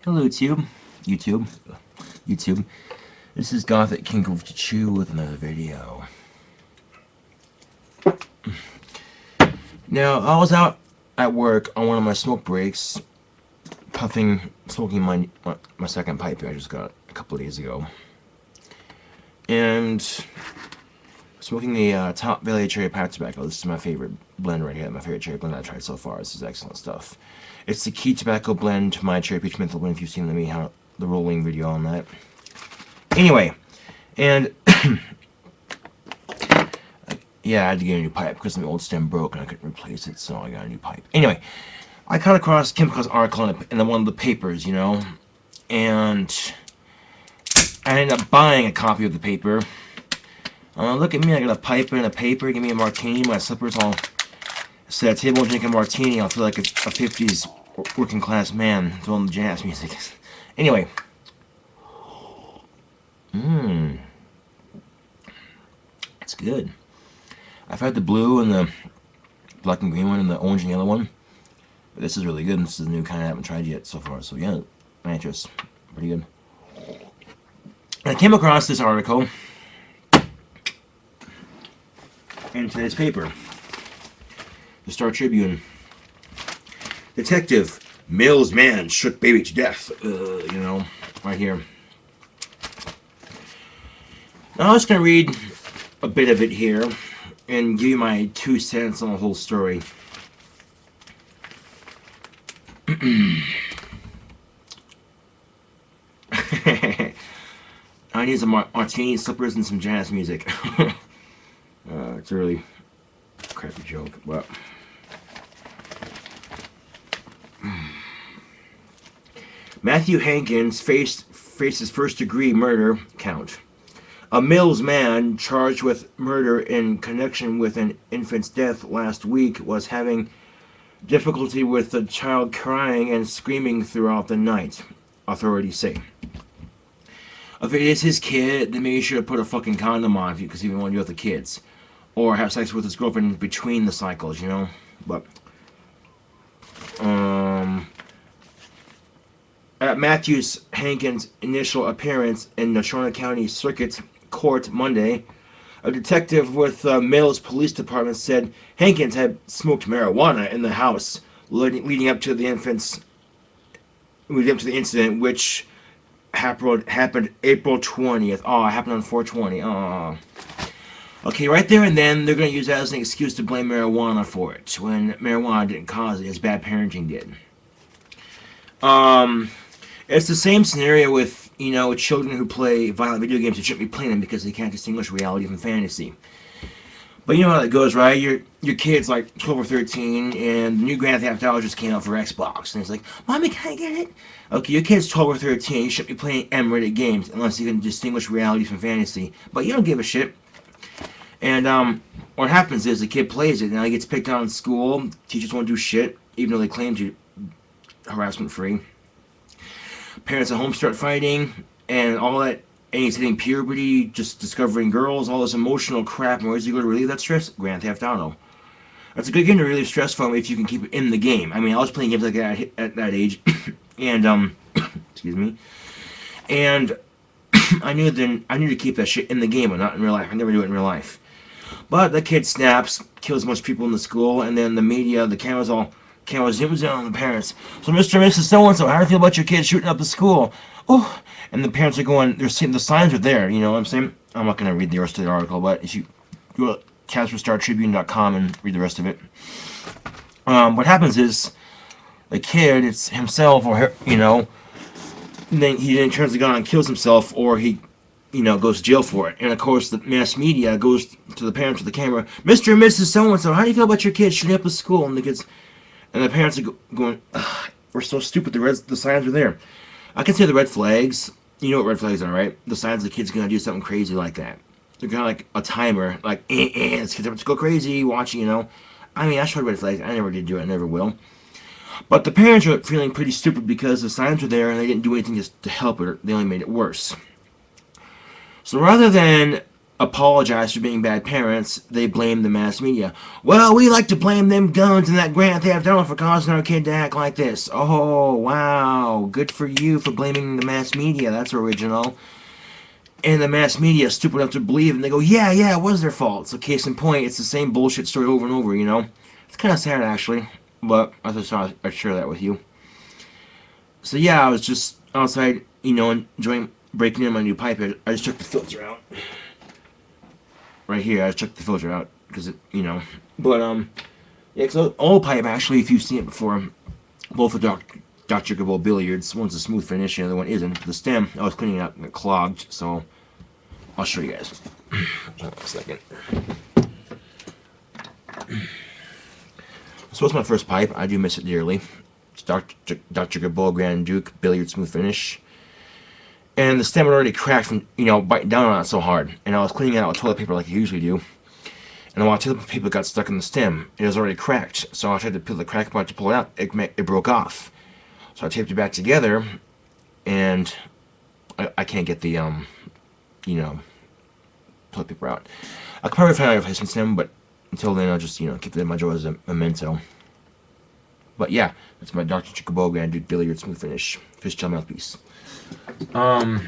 Hello, YouTube. This is Gothic King of Chew with another video. Now, I was out at work on one of my smoke breaks, smoking my second pipe I just got a couple of days ago, and smoking the Top Valley Cherry Pipe Tobacco. This is my favorite blend right here. My favorite cherry blend I've tried so far. This is excellent stuff. It's the key tobacco blend to my cherry peach menthol blend. If you've seen the rolling video on that. Anyway, and yeah, I had to get a new pipe because my old stem broke and I couldn't replace it, so I got a new pipe. Anyway, I came across an article in one of the papers, you know, and I ended up buying a copy of the paper. Look at me, I got a pipe and a paper. Give me a martini, my slippers. I'll sit at a table and drink a martini. I'll feel like a 50s working class man throwing jazz music. Anyway. It's good. I've had the blue and the black and green one and the orange and yellow one. But this is really good. This is the new kind I haven't tried yet so far. So yeah, nitrous. Pretty good. And I came across this article in today's paper. The Star Tribune. Detective, Mills man shook baby to death. You know, right here. Now I'm just going to read a bit of it here and give you my 2 cents on the whole story. I need some martini, slippers, and some jazz music. It's a really crappy joke, but... Matthew Hankins faces first-degree murder count. A Mills man charged with murder in connection with an infant's death last week was having difficulty with the child crying and screaming throughout the night, authorities say. If it is his kid, then maybe you should have put a fucking condom on because he didn't want to deal with the kids. Or have sex with his girlfriend between the cycles, you know? But, at Matthews Hankins' initial appearance in the Shawano County Circuit Court Monday, a detective with Mills Police Department said Hankins had smoked marijuana in the house leading up to the incident, which happened April 20th. Oh, it happened on 4/20. Oh. Okay, right there and then, they're going to use that as an excuse to blame marijuana for it, when marijuana didn't cause it, as bad parenting did. It's the same scenario with, you know, children who play violent video games who shouldn't be playing them because they can't distinguish reality from fantasy. But you know how that goes, right? Your kid's like 12 or 13, and the new Grand Theft Auto just came out for Xbox, and it's like, Mommy, can I get it? Okay, your kid's 12 or 13, you shouldn't be playing M-rated games unless you can distinguish reality from fantasy. But you don't give a shit. And what happens is the kid plays it, and he gets picked on in school. Teachers won't do shit, even though they claim to harassment-free. Parents at home start fighting, and all that. And he's hitting puberty, just discovering girls, all this emotional crap. And where's he going to relieve that stress? Grand Theft Auto. That's a good game to relieve stress from if you can keep it in the game. I mean, I was playing games like that at that age, and excuse me, and I knew to keep that shit in the game and not in real life. I never do it in real life. But the kid snaps, kills a bunch of people in the school, and then the media, the camera zooms in on the parents. So, Mr. and Mrs. So-and-so, how do you feel about your kid shooting up the school? Oh, and the parents are going, they're seeing the signs are there, you know what I'm saying? I'm not going to read the rest of the article, but if you go to CasperStarTribune.com and read the rest of it. What happens is, the kid, it's himself, or her, you know, and then he then turns the gun on and kills himself, or he, you know, goes to jail for it. And of course, the mass media goes to the parents with the camera. Mr. and Mrs. So-and-so, how do you feel about your kid shooting up the school? And the parents are going, we're so stupid, the signs are there. I can say the red flags. You know what red flags are, right? The signs the kid's going to do something crazy like that. They're kind of like a timer, like, this kid's about to go crazy, watching, you know. I mean, I showed red flags. I never did do it, I never will. But the parents are feeling pretty stupid because the signs were there and they didn't do anything just to help it. They only made it worse. So rather than apologize for being bad parents, they blame the mass media. Well, we like to blame them guns and that Grand Theft Auto for causing our kid to act like this. Oh, wow. Good for you for blaming the mass media. That's original. And the mass media is stupid enough to believe, and they go, yeah, it was their fault. So case in point, it's the same bullshit story over and over, you know? It's kind of sad, actually. But I just thought I'd share that with you. So yeah, I was just outside, you know, enjoying breaking in my new pipe. I just took the filter out. Right here, I just took the filter out. Because, you know. But, yeah, because old pipe, actually, if you've seen it before, both the Dr. Gabbo billiards, one's a smooth finish, and the other one isn't. The stem, I was cleaning it up and it clogged, so I'll show you guys. Hold on a second. So it's my first pipe. I do miss it dearly. It's Dr. Gabbo Grand Duke billiard smooth finish. And the stem had already cracked from, you know, biting down on it so hard. And I was cleaning it out with toilet paper like I usually do. And while toilet paper got stuck in the stem, it was already cracked. So I tried to peel the crack apart to pull it out. It broke off. So I taped it back together. And I can't get the, you know, toilet paper out. I could probably find a replacement stem, but until then, I'll just, you know, keep it in my drawer as a memento. But yeah, that's my Dr. Gabbo Grand Duke billiard smooth finish fishtail mouthpiece. My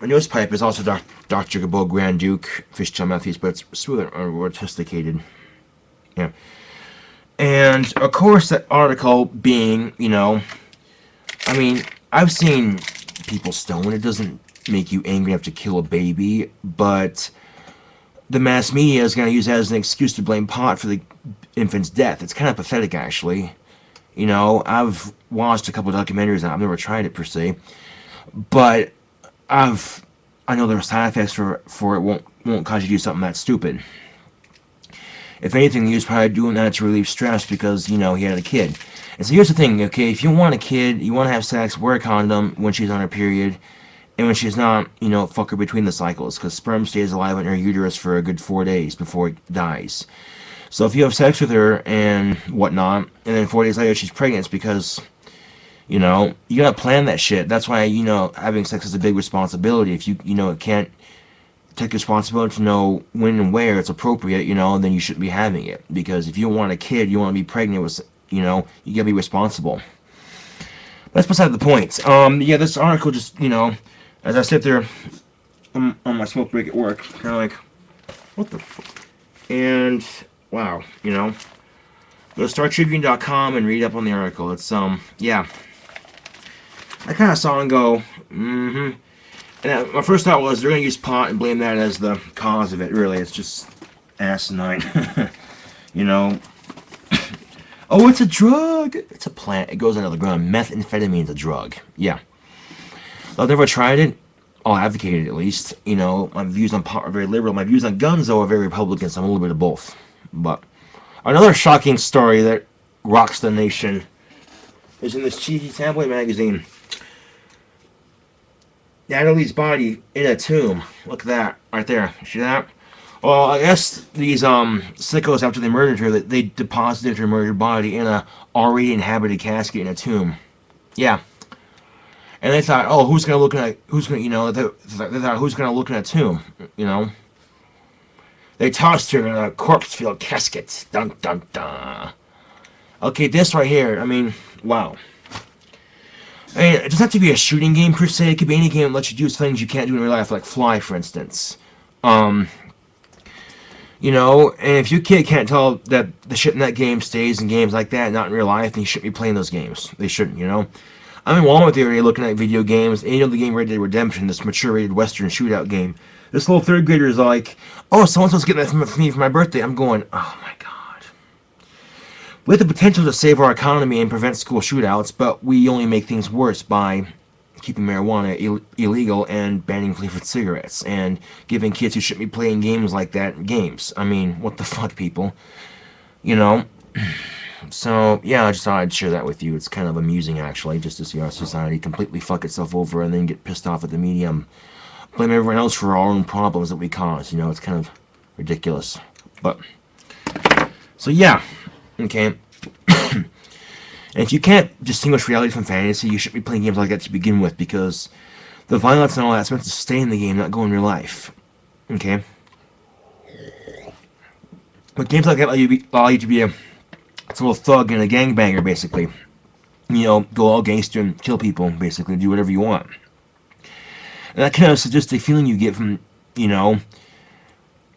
newest pipe is also Dr. Gabbo Grand Duke fishtail mouthpiece, but it's smoother or more sophisticated. Yeah. And of course, that article being, you know, I mean, I've seen people stoned. It doesn't make you angry enough to kill a baby, but the mass media is going to use that as an excuse to blame pot for the infant's death. It's kind of pathetic, actually. You know, I've watched a couple of documentaries, and I've never tried it per se, but I know there are side effects for it. Won't cause you to do something that stupid. If anything, he was probably doing that to relieve stress because, you know, he had a kid. And so here's the thing, okay? If you want a kid, you want to have sex, wear a condom when she's on her period. And when she's not, you know, fuck her between the cycles. Because sperm stays alive in her uterus for a good 4 days before it dies. So if you have sex with her and whatnot, and then 4 days later she's pregnant, it's because, you know, you gotta plan that shit. That's why, you know, having sex is a big responsibility. If you know, can't take responsibility to know when and where it's appropriate, you know, then you shouldn't be having it. Because if you want a kid, you want to be pregnant with, you know, you gotta be responsible. That's beside the point. Yeah, this article just, you know, as I sit there on my smoke break at work, kind of like, what the fuck? And, wow, you know, go to StarTribune.com and read up on the article. It's, yeah. I kind of saw and go, And my first thought was they're going to use pot and blame that as the cause of it. Really, it's just asinine. You know. Oh, it's a drug. It's a plant. It goes under the ground. Methamphetamine's a drug. Yeah. I've never tried it. I'll advocate it at least. You know, my views on pot are very liberal. My views on guns, though, are very Republican, so I'm a little bit of both. But another shocking story that rocks the nation is in this cheesy tabloid magazine. Natalie's body in a tomb. Look at that. Right there. See that? Well, I guess these sickos, after they murdered her, they deposited her murdered body in a already inhabited casket in a tomb. Yeah. And they thought, oh, who's gonna look at who's gonna, you know, they thought who's gonna look in a tomb, you know? They tossed her in a corpse-filled casket. Dun dun dun. Okay, this right here. I mean, wow. I mean, it doesn't have to be a shooting game per se. It could be any game that lets you do things you can't do in real life, like fly, for instance. You know, and if your kid can't tell that the shit in that game stays in games like that, not in real life, then you shouldn't be playing those games. They shouldn't, you know? I'm in Walmart the other day looking at video games, and you know the game Red Dead Redemption, this mature-rated Western shootout game. This little third grader is like, oh, someone's getting that for me for my birthday. I'm going, oh my god. We have the potential to save our economy and prevent school shootouts, but we only make things worse by keeping marijuana illegal and banning flavored cigarettes and giving kids who shouldn't be playing games like that games. I mean, what the fuck, people? You know? So, yeah, I just thought I'd share that with you. It's kind of amusing, actually, just to see our society completely fuck itself over and then get pissed off at the media and blame everyone else for our own problems that we cause. You know, it's kind of ridiculous. But, so yeah, okay. And if you can't distinguish reality from fantasy, you shouldn't be playing games like that to begin with, because The violence and all that's meant to stay in the game, not go in real life. Okay? But games like that allow you to be a little thug and a gangbanger, basically. You know, go all gangster and kill people, basically, do whatever you want. And that kind of sadistic feeling you get from, you know,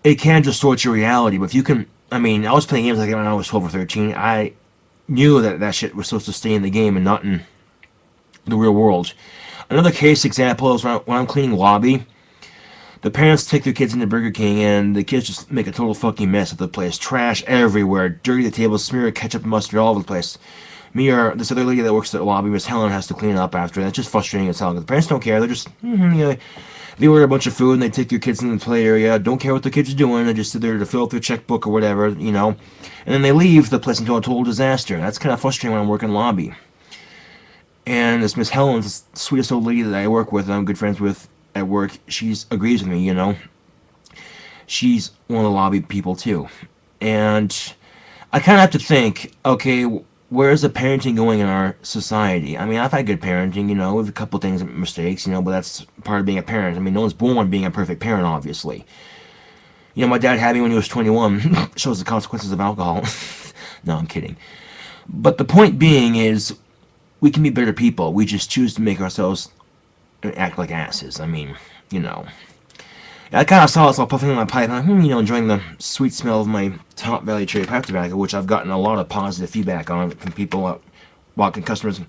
it can distort your reality. But if you can, I mean, I was playing games like that when I was 12 or 13. I knew that shit was supposed to stay in the game and not in the real world. Another case example is when I'm cleaning lobby. The parents take their kids into Burger King and the kids just make a total fucking mess of the place. Trash everywhere, dirty the tables, smear ketchup and mustard all over the place. Me or this other lady that works at the lobby, Miss Helen, has to clean it up after. That's just frustrating as hell. The parents don't care. They're just, you know, they order a bunch of food and they take their kids into the play area. Don't care what the kids are doing. They just sit there to fill out their checkbook or whatever, you know. And then they leave the place into a total disaster. That's kind of frustrating when I'm working lobby. And this Miss Helen's the sweetest old lady that I work with, that I'm good friends with at work, she agrees with me, you know. She's one of the lobby people too. And I kind of have to think, okay, where's the parenting going in our society? I mean, I've had good parenting, you know, with a couple things, mistakes, you know, but that's part of being a parent. I mean, no one's born being a perfect parent, obviously. You know, my dad had me when he was 21. Shows the consequences of alcohol. No, I'm kidding. But the point being is, we can be better people. We just choose to make ourselves act like asses. I mean, you know. I kind of saw this all puffing in my pipe, and I'm, you know, enjoying the sweet smell of my Top Valley Cherry Pipe tobacco, which I've gotten a lot of positive feedback on from people, walking customers.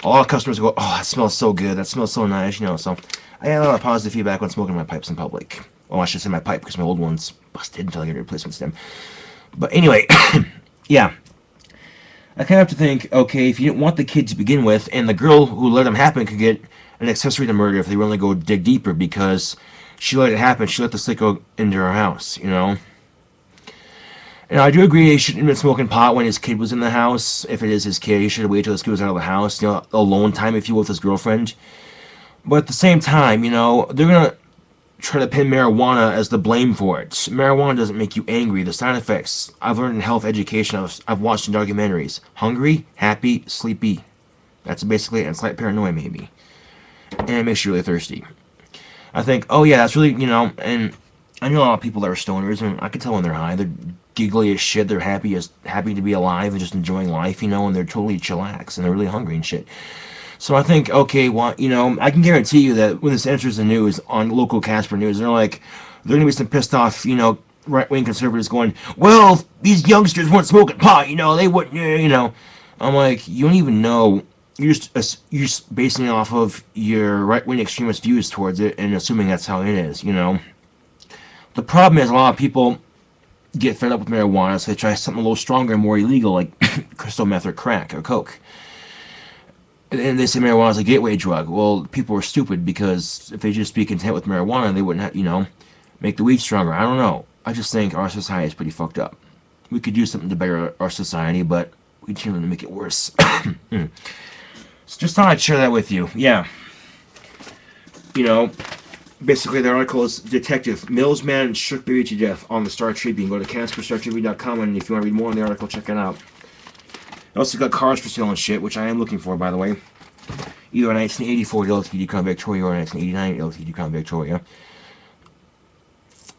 A lot of customers go, "Oh, that smells so good. That smells so nice," you know. So I got a lot of positive feedback when smoking my pipes in public. Oh, I should say my pipe because my old one's busted until I get a replacement stem. But anyway, yeah. I kind of have to think, okay, if you didn't want the kid to begin with, and the girl who let him happen could get an accessory to murder if they really go dig deeper because she let it happen. She let the sicko into her house, you know. And I do agree he shouldn't have been smoking pot when his kid was in the house. If it is his kid, he should have waited till his kid was out of the house. You know, alone time, if you will, with his girlfriend. But at the same time, you know, they're going to try to pin marijuana as the blame for it. Marijuana doesn't make you angry. The side effects, I've learned in health education, I've watched in documentaries. Hungry, happy, sleepy. That's basically it. And slight paranoia, maybe. And it makes you really thirsty. I think, oh yeah, that's really, you know, and I know a lot of people that are stoners, and I can tell when they're high. They're giggly as shit. They're happy to be alive and just enjoying life, you know, and they're totally chillax, and they're really hungry and shit. So I think, okay, well, you know, I can guarantee you that when this enters the news on local Casper News, they're going to be some pissed off, you know, right-wing conservatives going, well, if these youngsters weren't smoking pot, you know, they wouldn't, you know. I'm like, you don't even know. You're just basing it off of your right-wing extremist views towards it and assuming that's how it is, you know. The problem is a lot of people get fed up with marijuana, so they try something a little stronger and more illegal, like crystal meth or crack or coke. And they say marijuana is a gateway drug. Well, people are stupid because if they just be content with marijuana, they wouldn't have, you know, make the weed stronger. I don't know. I just think our society is pretty fucked up. We could do something to better our society, but we tend to make it worse. So just thought I'd share that with you. Yeah. You know, basically the article is Detective Mills Man Shook Baby to Death on the Star Tribune. Go to CasperStarTribune.com, and if you want to read more on the article, check it out. I also got cars for sale and shit, which I am looking for, by the way. Either a 1984 LTD Crown Victoria or a 1989 LTD Crown Victoria.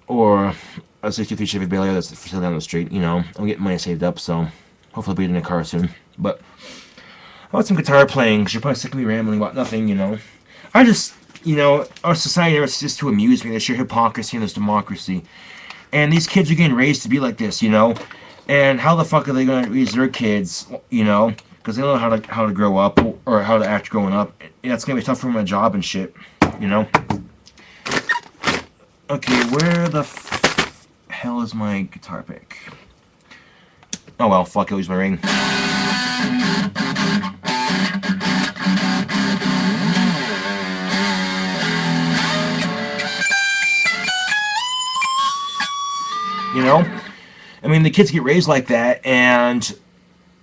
Or a 63 Chevy Bel Air that's for sale down the street. You know, I'm getting money saved up, so hopefully I'll be in a car soon. But I want some guitar playing, because you're probably sick of me rambling about nothing, you know. I just, you know, our society never ceases to amuse me. There's sheer hypocrisy and there's democracy. And these kids are getting raised to be like this, you know. And how the fuck are they going to raise their kids, you know, because they don't know how to grow up or how to act growing up. Yeah, it's going to be tough for them a job and shit, you know. Okay, where the hell is my guitar pick? Oh well, fuck, I'll use my ring. You know? I mean, the kids get raised like that, and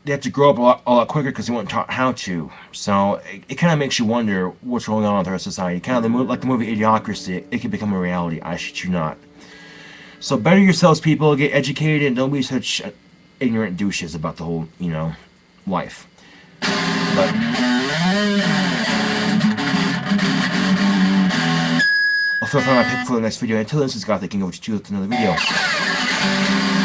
they have to grow up a lot quicker because they weren't taught how to. So it kind of makes you wonder what's going on with our society. Kind of like the movie Idiocracy, it can become a reality. I shit you not. So better yourselves, people. Get educated and don't be such ignorant douches about the whole, you know, life. But find my pick for the next video. Until then, this is God, thanking you for watching another video.